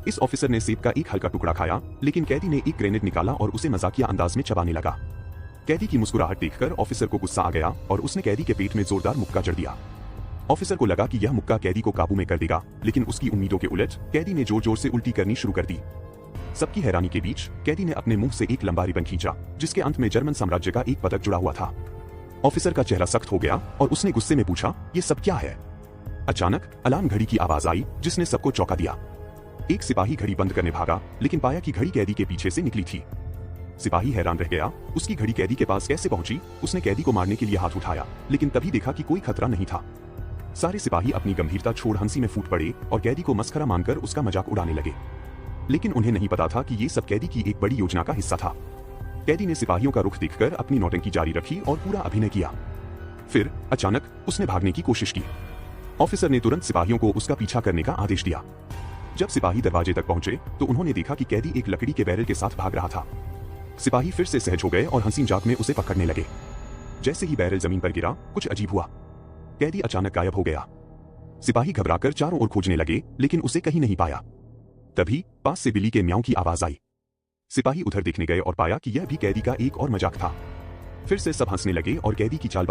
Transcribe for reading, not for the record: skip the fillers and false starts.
इस ऑफिसर ने सेब का एक हल्का टुकड़ा खाया, लेकिन कैदी ने एक ग्रेनेड निकाला और उसे मजाकिया अंदाज में चबाने लगा। कैदी की मुस्कुराहट देखकर ऑफिसर को गुस्सा आ गया और उसने कैदी के पेट में जोरदार मुक्का जड़ दिया। ऑफिसर को लगा कि यह मुक्का कैदी को काबू में कर देगा, लेकिन उसकी उम्मीदों के उलट कैदी ने जोर जोर से उल्टी करनी शुरू कर दी। सबकी हैरानी के बीच कैदी ने अपने मुंह से एक लंबा रिबन खींचा, जिसके अंत में जर्मन साम्राज्य का एक पदक जुड़ा हुआ था। ऑफिसर का चेहरा सख्त हो गया और उसने गुस्से में पूछा, ये सब क्या है? अचानक अलार्म घड़ी की आवाज आई, जिसने सबको चौंका दिया। एक सिपाही घड़ी बंद करने भागा, लेकिन पाया कि घड़ी कैदी के पीछे से निकली थी। सिपाही हैरान रह गया, उसकी घड़ी कैदी के पास कैसे पहुंची? उसने कैदी को मारने के लिए हाथ उठाया, लेकिन तभी देखा कि कोई खतरा नहीं था। सारे सिपाही अपनी गंभीरता छोड़ हंसी में फूट पड़े और कैदी को मस्खरा मानकर उसका मजाक उड़ाने लगे। लेकिन उन्हें नहीं पता था कि ये सब कैदी की एक बड़ी योजना का हिस्सा था। कैदी ने सिपाहियों का रुख देखकर अपनी नौटंकी जारी रखी और पूरा अभिनय किया। फिर अचानक उसने भागने की कोशिश की। ऑफिसर ने तुरंत सिपाहियों को उसका पीछा करने का आदेश दिया। जब सिपाही दरवाजे तक पहुंचे तो उन्होंने देखा कि कैदी एक लकड़ी के बैरल के साथ भाग रहा था। सिपाही फिर से सहज हो गए और हंसी मजाक में उसे पकड़ने लगे। जैसे ही बैरल जमीन पर गिरा, कुछ अजीब हुआ। कैदी अचानक गायब हो गया। सिपाही घबराकर चारों ओर खोजने लगे, लेकिन उसे कहीं नहीं पाया। तभी पास से बिल्ली के म्याऊं की आवाज आई। सिपाही उधर देखने गए और पाया कि यह भी कैदी का एक और मजाक था। फिर से सब हंसने लगे और कैदी की चाल